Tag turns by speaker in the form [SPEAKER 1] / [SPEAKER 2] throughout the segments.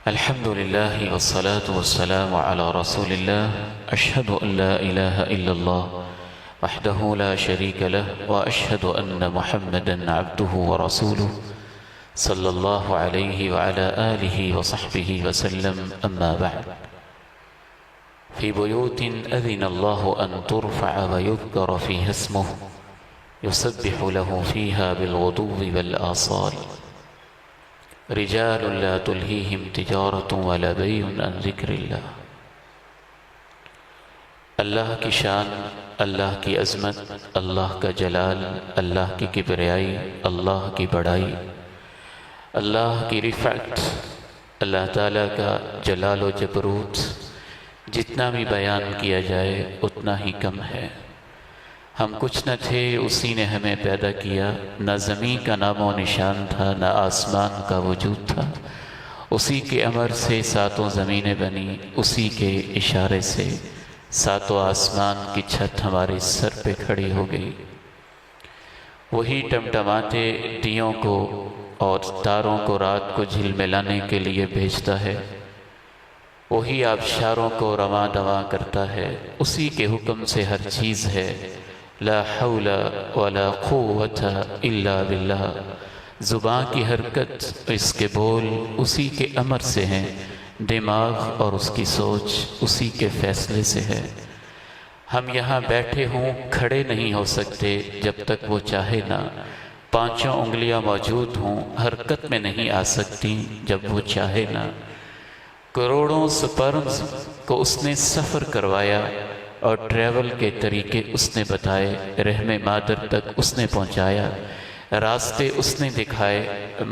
[SPEAKER 1] الحمد لله والصلاة والسلام على رسول الله أشهد أن لا إله إلا الله وحده لا شريك له وأشهد أن محمدا عبده ورسوله صلى الله عليه وعلى آله وصحبه وسلم. أما بعد، في بيوت أذن الله أن ترفع ويذكر فيها اسمه يسبح له فيها بالغدو والآصال رجال لا تلهيهم تجارة ولا بيع عن ذکر اللہ. اللہ کی شان، اللہ کی عظمت، اللہ کا جلال، اللہ کی کبریائی، اللہ کی بڑائی، اللہ کی رفعت، اللہ تعالیٰ کا جلال و جبروت جتنا بھی بیان کیا جائے اتنا ہی کم ہے. ہم کچھ نہ تھے، اسی نے ہمیں پیدا کیا. نہ زمین کا نام و نشان تھا، نہ آسمان کا وجود تھا. اسی کے امر سے ساتوں زمینیں بنی، اسی کے اشارے سے ساتوں آسمان کی چھت ہمارے سر پہ کھڑی ہو گئی. وہی ٹمٹماتے دیوں کو اور تاروں کو رات کو جھلملانے کے لیے بھیجتا ہے. وہی آبشاروں کو رواں دواں کرتا ہے. اسی کے حکم سے ہر چیز ہے. لا حول ولا قوت الا باللہ. زبان کی حرکت، اس کے بول اسی کے امر سے ہیں. دماغ اور اس کی سوچ اسی کے فیصلے سے ہے. ہم یہاں بیٹھے ہوں، کھڑے نہیں ہو سکتے جب تک وہ چاہے نہ. پانچوں انگلیاں موجود ہوں، حرکت میں نہیں آ سکتی جب وہ چاہے نہ. کروڑوں سپرمز کو اس نے سفر کروایا اور ٹریول کے طریقے اس نے بتائے. رحم مادر تک اس نے پہنچایا. راستے اس نے دکھائے.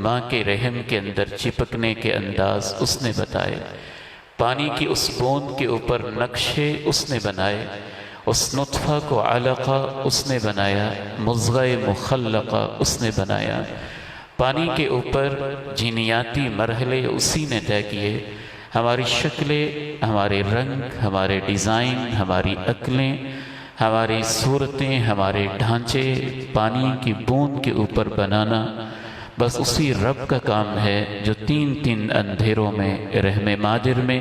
[SPEAKER 1] ماں کے رحم کے اندر چپکنے کے انداز اس نے بتائے. پانی کی اس بوند کے اوپر نقشے اس نے بنائے. اس نطفہ کو علقہ اس نے بنایا. مضغہ مخلقہ اس نے بنایا. پانی کے اوپر جینیاتی مرحلے اسی نے طے کیے. ہماری شکلیں، ہمارے رنگ، ہمارے ڈیزائن، ہماری عقلیں، ہماری صورتیں، ہمارے ڈھانچے پانی کی بوند کے اوپر بنانا بس اسی رب کا کام ہے جو تین تین اندھیروں میں رحم مادر میں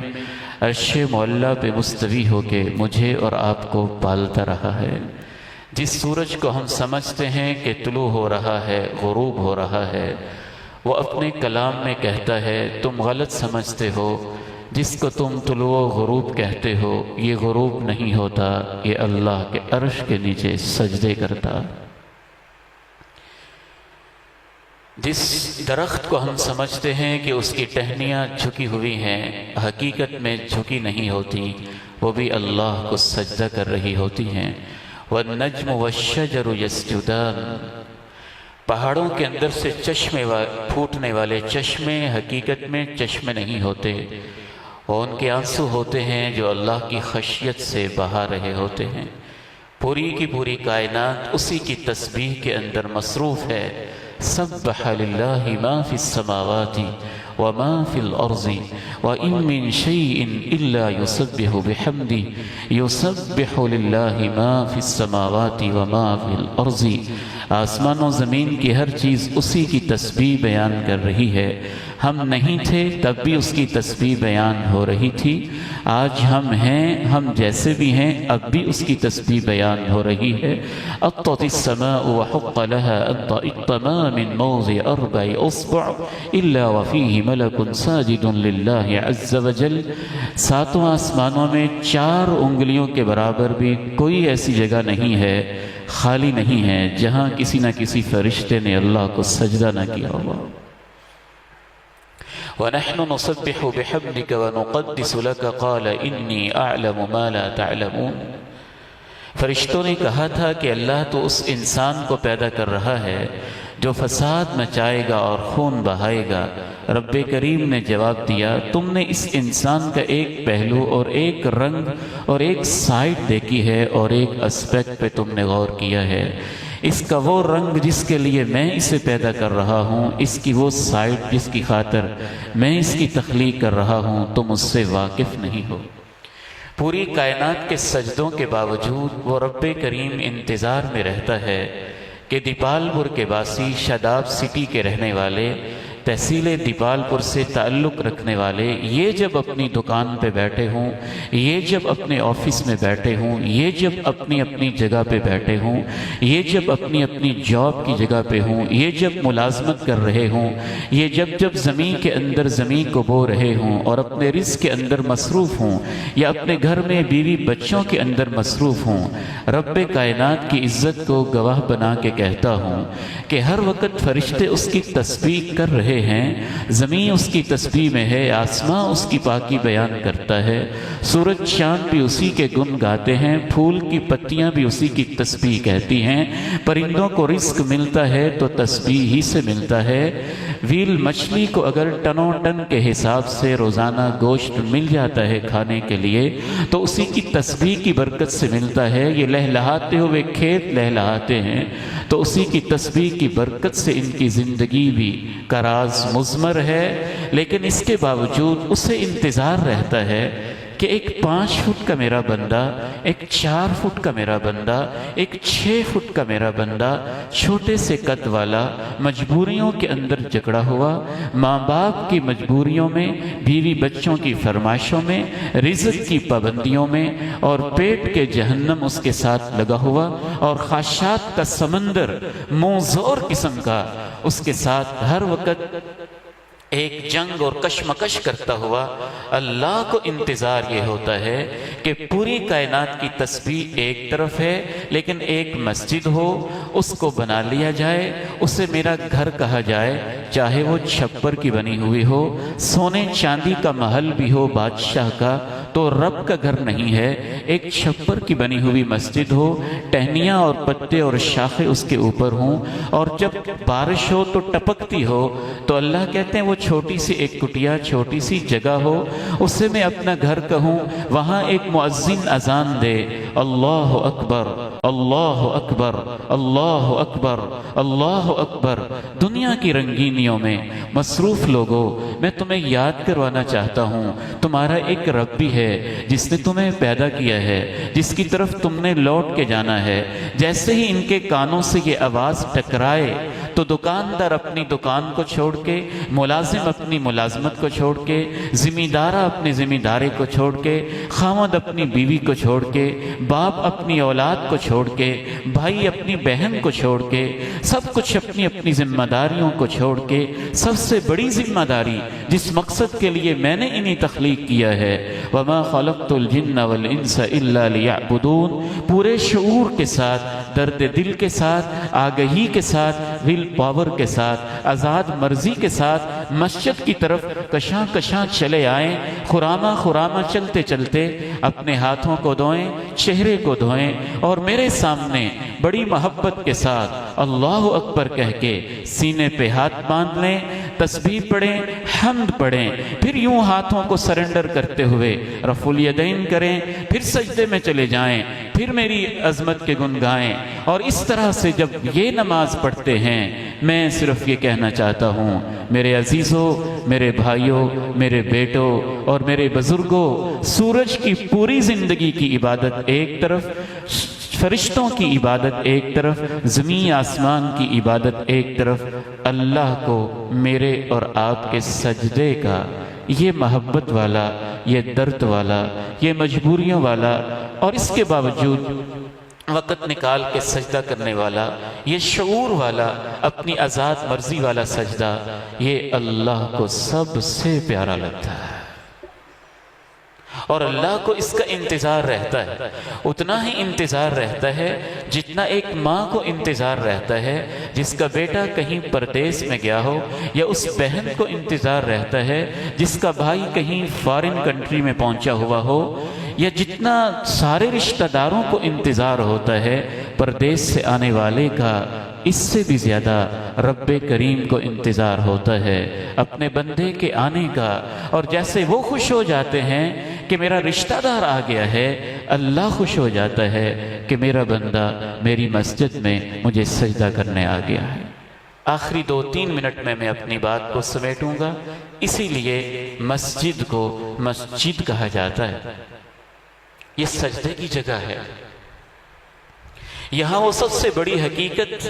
[SPEAKER 1] عرش معلیٰ پہ مستوی ہو کے مجھے اور آپ کو پالتا رہا ہے. جس سورج کو ہم سمجھتے ہیں کہ طلوع ہو رہا ہے، غروب ہو رہا ہے، وہ اپنے کلام میں کہتا ہے تم غلط سمجھتے ہو. جس کو تم طلوع و غروب کہتے ہو یہ غروب نہیں ہوتا، یہ اللہ کے عرش کے نیچے سجدے کرتا. جس درخت کو ہم سمجھتے ہیں کہ اس کی ٹہنیاں جھکی ہوئی ہیں، حقیقت میں جھکی نہیں ہوتی، وہ بھی اللہ کو سجدہ کر رہی ہوتی ہیں. وَالنَّجْمُ وَالشَّجَرُ يَسْجُدَانِ. پہاڑوں کے اندر سے چشمے پھوٹنے والے چشمے حقیقت میں چشمے نہیں ہوتے، وہ ان کے آنسو ہوتے ہیں جو اللہ کی خشیت سے بہا رہے ہوتے ہیں. پوری کی پوری کائنات اسی کی تسبیح کے اندر مصروف ہے. سبح للہ ما فی السماوات وما فی الارض وان من شیء الا یسبح بحمدہ یسبح للہ ما فی السماوات وما فی الارض. آسمان و زمین کی ہر چیز اسی کی تسبیح بیان کر رہی ہے. ہم نہیں تھے تب بھی اس کی تسبیح بیان ہو رہی تھی. آج ہم ہیں، ہم جیسے بھی ہیں اب بھی اس کی تسبیح بیان ہو رہی ہے. اطت السماء وحق لها ان طئت ما من موضع اربع اصبع الا وفيه ملك ساجد لله عز وجل. ساتوں آسمانوں میں 4 انگلیوں کے برابر بھی کوئی ایسی جگہ نہیں ہے، خالی نہیں ہے جہاں کسی نہ کسی فرشتے نے اللہ کو سجدہ نہ کیا ہوا. وَنَحْنُ نُسَبِّحُ بِحَمْدِكَ وَنُقَدِّسُ لَكَ قَالَ إِنِّي أَعْلَمُ مَا لَا تَعْلَمُونَ. فرشتوں نے کہا تھا کہ اللہ تو اس انسان کو پیدا کر رہا ہے جو فساد مچائے گا اور خون بہائے گا. رب کریم نے جواب دیا تم نے اس انسان کا ایک پہلو اور ایک رنگ اور ایک سائٹ دیکھی ہے اور ایک اسپیکٹ پہ تم نے غور کیا ہے. اس کا وہ رنگ جس کے لیے میں اسے پیدا کر رہا ہوں، اس کی وہ سائٹ جس کی خاطر میں اس کی تخلیق کر رہا ہوں، تم اس سے واقف نہیں ہو. پوری کائنات کے سجدوں کے باوجود وہ رب کریم انتظار میں رہتا ہے کہ دیپال پور کے باسی، شاداب سٹی کے رہنے والے تحصیل دیپال پور سے تعلق رکھنے والے، یہ جب اپنی دکان پہ بیٹھے ہوں، یہ جب اپنے آفس میں بیٹھے ہوں، یہ جب اپنی اپنی جگہ پہ بیٹھے ہوں، یہ جب اپنی اپنی جاب کی جگہ پہ ہوں، یہ جب ملازمت کر رہے ہوں، یہ جب زمین کے اندر زمین کو بو رہے ہوں اور اپنے رزق کے اندر مصروف ہوں، یا اپنے گھر میں بیوی بچوں کے اندر مصروف ہوں، رب کائنات کی عزت کو گواہ بنا کے کہتا ہوں کہ ہر وقت فرشتے اس کی تسبیح کر رہے ہیں، زمین اس کی تسبیح میں ہے، آسمان اس کی پاکی بیان کرتا ہے، سورج چاند بھی اسی کے گن گاتے ہیں، پھول کی پتیاں بھی اسی کی تسبیح کہتی ہیں، پرندوں کو رزق ملتا ہے تو تسبیح ہی سے ملتا ہے، ویل مچھلی کو اگر ٹنوں ٹن کے حساب سے روزانہ گوشت مل جاتا ہے کھانے کے لیے تو اسی کی تسبیح کی برکت سے ملتا ہے، یہ لہلہاتے ہوئے کھیت لہلہاتے ہیں تو اسی کی تسبیح کی برکت سے ان کی زندگی بھی کا راز مضمر ہے، لیکن اس کے باوجود اسے انتظار رہتا ہے کہ ایک 5 فٹ کا میرا بندہ، ایک 4 فٹ کا میرا بندہ، ایک 6 فٹ کا میرا بندہ، چھوٹے سے قد والا، مجبوریوں کے اندر جکڑا ہوا، ماں باپ کی مجبوریوں میں، بیوی بچوں کی فرمائشوں میں، رزق کی پابندیوں میں، اور پیٹ کے جہنم اس کے ساتھ لگا ہوا، اور خواہشات کا سمندر منہ زور قسم کا اس کے ساتھ ہر وقت ایک جنگ اور کشمکش کرتا ہوا، اللہ کو انتظار یہ ہوتا ہے کہ پوری کائنات کی تسبیح ایک طرف ہے، لیکن ایک مسجد ہو، اس کو بنا لیا جائے، اسے میرا گھر کہا جائے، چاہے وہ چھپر کی بنی ہوئی ہو، سونے چاندی کا محل بھی ہو بادشاہ کا، تو رب کا گھر نہیں ہے، ایک چھپر کی بنی ہوئی مسجد ہو، ٹہنیاں اور پتے اور شاخیں اس کے اوپر ہوں، اور جب بارش ہو تو ٹپکتی ہو، تو اللہ کہتے ہیں وہ چھوٹی سی ایک کٹیا، چھوٹی سی جگہ ہو، اسے میں اپنا گھر کہوں، وہاں ایک مؤذن اذان دے، اللہ اکبر اللہ اکبر اللہ اکبر اللہ اکبر۔ دنیا کی رنگینیوں میں مصروف لوگوں، میں تمہیں یاد کروانا چاہتا ہوں تمہارا ایک رب بھی ہے جس نے تمہیں پیدا کیا ہے، جس کی طرف تم نے لوٹ کے جانا ہے۔ جیسے ہی ان کے کانوں سے یہ آواز ٹکرائے تو دکاندار اپنی دکان کو چھوڑ کے، ملازم اپنی ملازمت کو چھوڑ کے، ذمہ دارہ اپنی ذمہ داری کو چھوڑ کے، خاوند اپنی بیوی کو چھوڑ کے، باپ اپنی اولاد کو چھوڑ کے، بھائی اپنی بہن کو چھوڑ کے، سب کچھ اپنی اپنی ذمہ داریوں کو چھوڑ کے، سب سے بڑی ذمہ داری جس مقصد کے لیے میں نے انہیں تخلیق کیا ہے، وَمَا خَلَقْتُ الْجِنَّ وَالْإِنسَ إِلَّا لِيَعْبُدُونَ، پورے شعور کے ساتھ، درد دل کے ساتھ، آگہی کے ساتھ، ول پاور کے ساتھ، آزاد مرضی کے ساتھ مسجد کی طرف کشاں کشاں چلے آئیں، خرامہ خرامہ چلتے چلتے اپنے ہاتھوں کو دھوئیں، چہرے کو دھوئیں، اور میرے سامنے بڑی محبت کے ساتھ اللہ اکبر کہہ کے سینے پہ ہاتھ باندھ لیں، تسبیح پڑھیں، حمد پڑھیں، پھر یوں ہاتھوں کو سرنڈر کرتے ہوئے رفع الیدین کریں، پھر سجدے میں چلے جائیں، پھر میری عظمت کے گن گائیں۔ اور اس طرح سے جب یہ نماز پڑھتے ہیں، میں صرف یہ کہنا چاہتا ہوں میرے عزیزوں، میرے بھائیوں، میرے بیٹوں اور میرے بزرگوں، سورج کی پوری زندگی کی عبادت ایک طرف، فرشتوں کی عبادت ایک طرف، زمین آسمان کی عبادت ایک طرف، اللہ کو میرے اور آپ کے سجدے کا یہ محبت والا، یہ درد والا، یہ مجبوریوں والا، اور اس کے باوجود وقت نکال کے سجدہ کرنے والا، یہ شعور والا، اپنی آزاد مرضی والا سجدہ، یہ اللہ کو سب سے پیارا لگتا ہے، اور اللہ کو اس کا انتظار رہتا ہے، اتنا ہی انتظار رہتا ہے جتنا ایک ماں کو انتظار رہتا ہے جس کا بیٹا کہیں پردیس میں گیا ہو، یا اس بہن کو انتظار رہتا ہے جس کا بھائی کہیں فارن کنٹری میں پہنچا ہوا ہو، یا جتنا سارے رشتہ داروں کو انتظار ہوتا ہے پردیس سے آنے والے کا، اس سے بھی زیادہ رب کریم کو انتظار ہوتا ہے اپنے بندے کے آنے کا۔ اور جیسے وہ خوش ہو جاتے ہیں کہ میرا رشتہ دار آ گیا ہے، اللہ خوش ہو جاتا ہے کہ میرا بندہ میری مسجد میں مجھے سجدہ کرنے آ گیا ہے۔ آخری 2-3 منٹ میں اپنی بات کو سمیٹوں گا، اسی لیے مسجد کو مسجد کہا جاتا ہے، یہ سجدے کی جگہ ہے، یہاں وہ سب سے بڑی حقیقت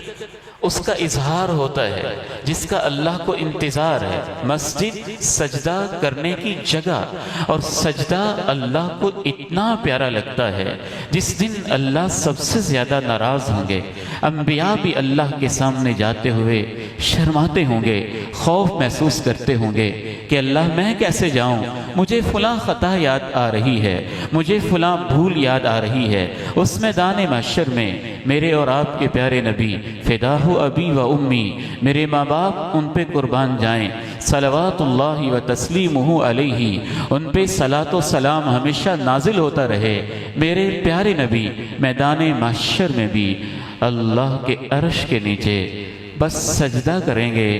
[SPEAKER 1] اس کا اظہار ہوتا ہے جس کا اللہ کو انتظار ہے۔ مسجد سجدہ کرنے کی جگہ، اور سجدہ اللہ کو اتنا پیارا لگتا ہے جس دن اللہ سب سے زیادہ ناراض ہوں گے۔ انبیاء بھی اللہ کے سامنے جاتے ہوئے شرماتے ہوں گے، خوف محسوس کرتے ہوں گے کہ اللہ میں کیسے جاؤں، مجھے فلاں خطا یاد آ رہی ہے، مجھے فلاں بھول یاد آ رہی ہے۔ اس میدان محشر میں میرے اور آپ کے پیارے نبی فداہ ابی و امی، میرے ماں باپ ان پہ قربان جائیں، صلوات اللہ و تسلیمہ علیہ، ان پہ صلاۃ و سلام ہمیشہ نازل ہوتا رہے۔ میرے پیارے نبی میدان محشر میں بھی اللہ کے عرش کے نیچے بس سجدہ کریں گے،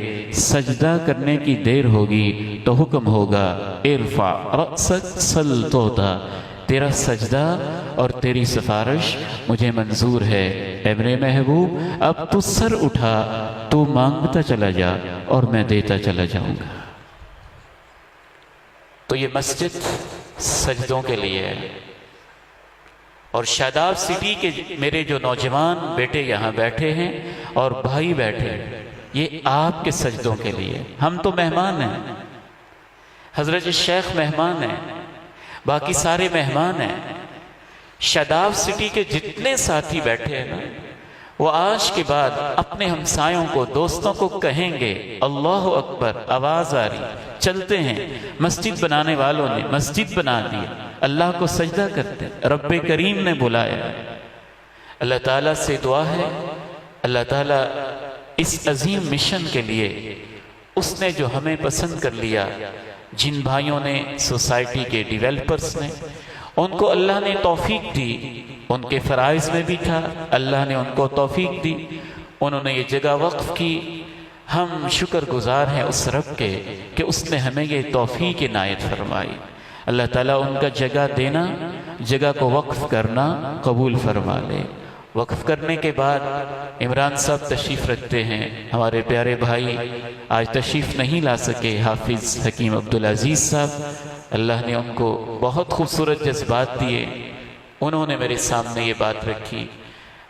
[SPEAKER 1] سجدہ کرنے کی دیر ہوگی تو حکم ہوگا ارفع رأسک سل توتا، تیرا سجدہ اور تیری سفارش مجھے منظور ہے، اے میرے محبوب اب تو سر اٹھا، تو مانگتا چلا جا اور میں دیتا چلا جاؤں گا۔ تو یہ مسجد سجدوں کے لیے ہے، اور شاداب سٹی کے میرے جو نوجوان بیٹے یہاں بیٹھے ہیں اور بھائی بیٹھے ہیں، یہ آپ کے سجدوں کے لیے۔ ہم تو مہمان ہیں، حضرت شیخ مہمان ہیں، باقی سارے مہمان ہیں۔ شاداب سٹی کے جتنے ساتھی بیٹھے ہیں نا، وہ آج کے بعد اپنے ہمسایوں کو، دوستوں کو کہیں گے اللہ اکبر، آواز آ رہی، چلتے ہیں۔ مسجد بنانے والوں نے مسجد بنا دی، اللہ کو سجدہ کرتے، رب کریم نے بلایا۔ اللہ تعالیٰ سے دعا ہے، اللہ تعالیٰ اس عظیم مشن کے لیے اس نے جو ہمیں پسند کر لیا، جن بھائیوں نے سوسائٹی کے ڈیویلپرز نے، ان کو اللہ نے توفیق دی، ان کے فرائض میں بھی تھا، اللہ نے ان کو توفیق دی، انہوں نے یہ جگہ وقف کی۔ ہم شکر گزار ہیں اس رب کے کہ اس نے ہمیں یہ توفیق عنایت فرمائی۔ اللہ تعالیٰ ان کا جگہ دینا، جگہ کو وقف کرنا قبول فرما لے۔ وقف کرنے کے بعد عمران صاحب تشریف رکھتے ہیں، ہمارے پیارے بھائی آج تشریف نہیں لا سکے، حافظ حکیم عبدالعزیز صاحب، اللہ نے ان کو بہت خوبصورت جذبات دیے، انہوں نے میرے سامنے یہ بات رکھی۔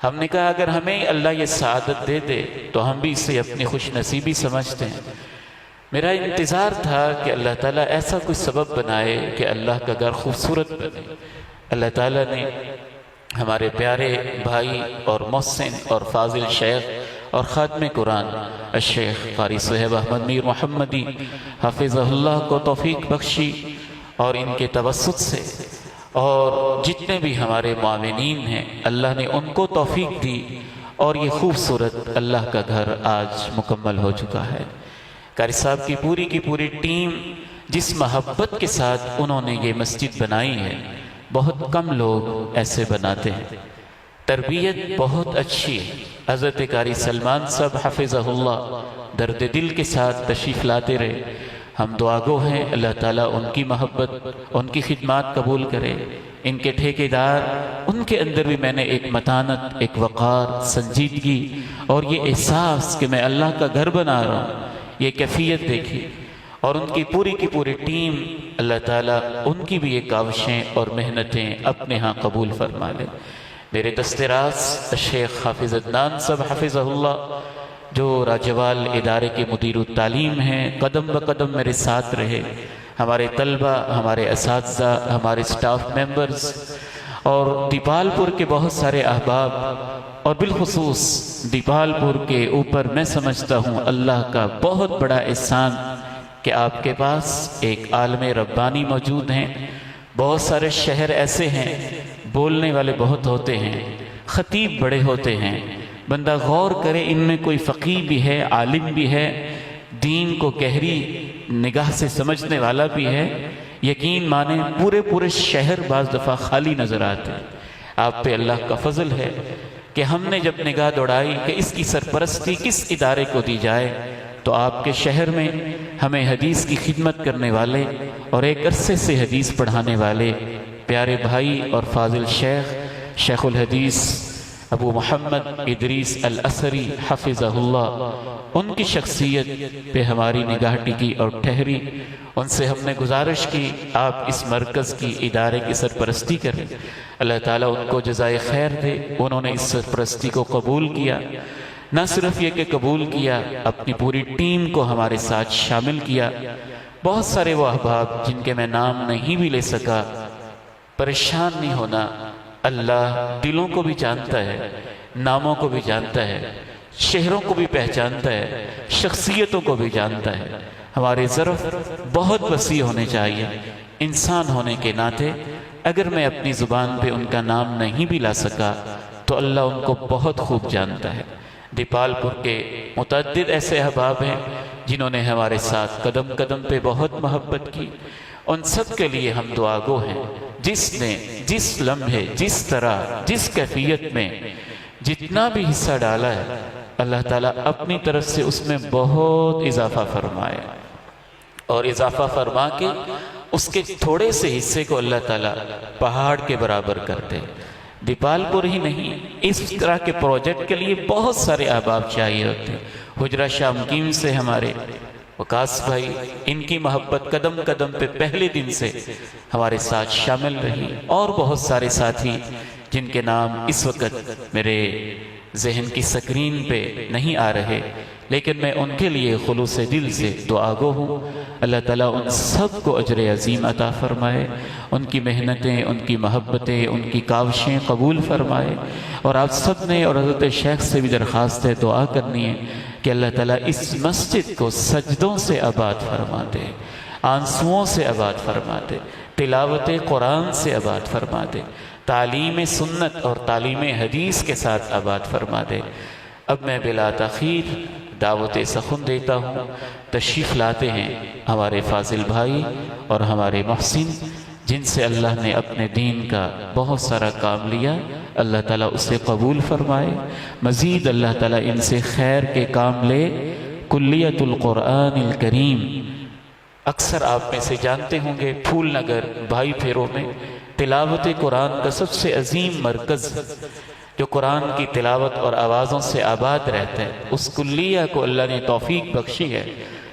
[SPEAKER 1] ہم نے کہا اگر ہمیں اللہ یہ سعادت دے دے تو ہم بھی اسے اپنی خوش نصیبی سمجھتے ہیں۔ میرا انتظار تھا کہ اللہ تعالیٰ ایسا کوئی سبب بنائے کہ اللہ کا گھر خوبصورت بنے۔ اللہ تعالیٰ نے ہمارے پیارے بھائی اور محسن اور فاضل شیخ اور خاتم قرآن الشیخ قاری صہیب احمد میر محمدی حافظہ اللہ کو توفیق بخشی، اور ان کے توسط سے اور جتنے بھی ہمارے معاونین ہیں اللہ نے ان کو توفیق دی، اور یہ خوبصورت اللہ کا گھر آج مکمل ہو چکا ہے۔ قاری صاحب کی پوری ٹیم جس محبت کے ساتھ انہوں نے یہ مسجد بنائی ہے، بہت کم لوگ ایسے بناتے ہیں۔ تربیت بہت اچھی ہے۔ حضرت قاری سلمان صاحب حفظہ اللہ درد دل کے ساتھ تشریف لاتے رہے، ہم دعا گو ہیں اللہ تعالیٰ ان کی محبت، ان کی خدمات قبول کرے۔ ان کے ٹھیکیدار، ان کے اندر بھی میں نے ایک متانت، ایک وقار، سنجیدگی اور یہ احساس کہ میں اللہ کا گھر بنا رہا ہوں، یہ کیفیت دیکھی۔ اور ان کی پوری ٹیم، اللہ تعالیٰ ان کی بھی یہ کاوشیں اور محنتیں اپنے ہاں قبول فرما لے۔ میرے دست راست شیخ حافظ عدنان صاحب حفظہ اللہ، جو راجوال ادارے کے مدیر التعلیم ہیں، قدم بقدم میرے ساتھ رہے۔ ہمارے طلبہ، ہمارے اساتذہ، ہمارے سٹاف ممبرز، اور دیپال پور کے بہت سارے احباب، اور بالخصوص دیپال پور کے اوپر میں سمجھتا ہوں اللہ کا بہت بڑا احسان کہ آپ کے پاس ایک عالم ربانی موجود ہیں۔ بہت سارے شہر ایسے ہیں، بولنے والے بہت ہوتے ہیں، خطیب بڑے ہوتے ہیں، بندہ غور کرے ان میں کوئی فقیہ بھی ہے، عالم بھی ہے، دین کو گہری نگاہ سے سمجھنے والا بھی ہے، یقین مانیں پورے شہر بعض دفعہ خالی نظر آتے ہیں۔ آپ پہ اللہ کا فضل ہے کہ ہم نے جب نگاہ دوڑائی کہ اس کی سرپرستی کس ادارے کو دی جائے، تو آپ کے شہر میں ہمیں حدیث کی خدمت کرنے والے اور ایک عرصے سے حدیث پڑھانے والے پیارے بھائی اور فاضل شیخ الحدیث ابو محمد ادریس الاسری حفظہ اللہ، ان کی شخصیت پہ ہماری نگاہ ٹکی اور ٹھہری۔ ان سے ہم نے گزارش کی آپ اس مرکز کی ادارے کی سرپرستی کریں، اللہ تعالیٰ ان کو جزائے خیر دے۔ انہوں نے اس سرپرستی کو قبول کیا، نہ صرف یہ کہ قبول کیا، اپنی پوری ٹیم کو ہمارے ساتھ شامل کیا۔ بہت سارے وہ احباب جن کے میں نام نہیں بھی لے سکا، پریشان نہیں ہونا، اللہ دلوں کو بھی جانتا ہے، ناموں کو بھی جانتا ہے، شہروں کو بھی پہچانتا ہے، شخصیتوں کو بھی جانتا ہے۔ ہمارے ظرف بہت وسیع ہونے چاہیے۔ انسان ہونے کے ناطے اگر میں اپنی زبان پہ ان کا نام نہیں بھی لا سکا تو اللہ ان کو بہت خوب جانتا ہے۔ دیپال پور کے متعدد ایسے احباب ہیں جنہوں نے ہمارے ساتھ قدم قدم پہ بہت محبت کی، ان سب کے لیے ہم دعا گو ہیں۔ جس نے جس لمحے، جس طرح، جس کیفیت میں جتنا بھی حصہ ڈالا ہے، اللہ تعالیٰ اپنی طرف سے اس میں بہت اضافہ فرمائے، اور اضافہ فرما کے اس کے تھوڑے سے حصے کو اللہ تعالیٰ پہاڑ کے برابر کرتے۔ دیپال پور ہی نہیں، اس طرح کے پروجیکٹ کے لیے بہت سارے احباب چاہیے ہوتے ہیں۔ حجرہ شاہ مقیم سے ہمارے وقاص بھائی، ان کی محبت قدم قدم پہ پہلے دن سے ہمارے ساتھ شامل رہی، اور بہت سارے ساتھی جن کے نام اس وقت میرے ذہن کی سکرین پہ نہیں آ رہے، لیکن میں ان کے لیے خلوص دل سے دعا گو ہوں۔ اللہ تعالیٰ ان سب کو اجر عظیم عطا فرمائے، ان کی محنتیں، ان کی محبتیں، ان کی کاوشیں قبول فرمائے۔ اور آپ سب نے اور حضرت شیخ سے بھی درخواست ہے، دعا کرنی ہے کہ اللہ تعالیٰ اس مسجد کو سجدوں سے آباد فرما دے، آنسوؤں سے آباد فرما دے، تلاوت قرآن سے آباد فرما دے، تعلیم سنت اور تعلیم حدیث کے ساتھ آباد فرما دے۔ اب میں بلا تاخیر دعوت سخن دیتا ہوں، تشریف لاتے ہیں ہمارے فاضل بھائی اور ہمارے محسن، جن سے اللہ نے اپنے دین کا بہت سارا کام لیا۔ اللہ تعالیٰ اسے قبول فرمائے، مزید اللہ تعالیٰ ان سے خیر کے کام لے۔ کلیت القرآن الکریم، اکثر آپ میں سے جانتے ہوں گے، پھول نگر بھائی پھیروں میں تلاوت قرآن کا سب سے عظیم مرکز جو قرآن کی تلاوت اور آوازوں سے آباد رہتا ہے، اس کلیہ کو اللہ نے توفیق بخشی ہے۔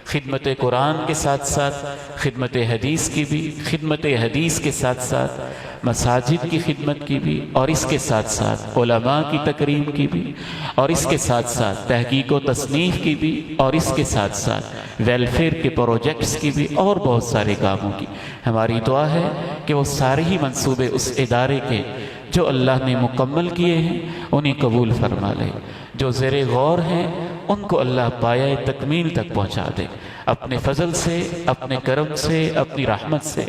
[SPEAKER 1] خدمت قرآن کے ساتھ ساتھ خدمت حدیث کی بھی، خدمت حدیث کے ساتھ ساتھ مساجد کی خدمت کی بھی، اور اس کے ساتھ ساتھ علماء کی تکریم کی بھی، اور اس کے ساتھ ساتھ تحقیق و تصنیف کی بھی، اور اس کے ساتھ ساتھ ویلفیئر کے پروجیکٹس کی بھی، اور بہت سارے کاموں کی۔ ہماری دعا ہے کہ وہ سارے ہی منصوبے اس ادارے کے جو اللہ نے مکمل کیے ہیں انہیں قبول فرما لے، جو زیر غور ہیں ان کو اللہ پایہ تکمیل تک پہنچا دے، اپنے فضل سے، اپنے کرم سے، اپنی رحمت سے۔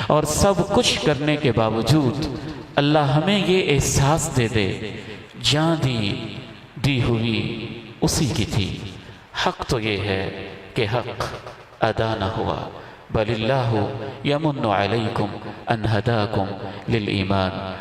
[SPEAKER 1] اور سب کچھ کرنے کے باوجود اللہ ہمیں یہ احساس دے دے، جان دی ہوئی اسی کی تھی۔ حق تو یہ ہے کہ حق ادا نہ ہوا، بل اللہ یمن علیکم ان ہداکم للایمان۔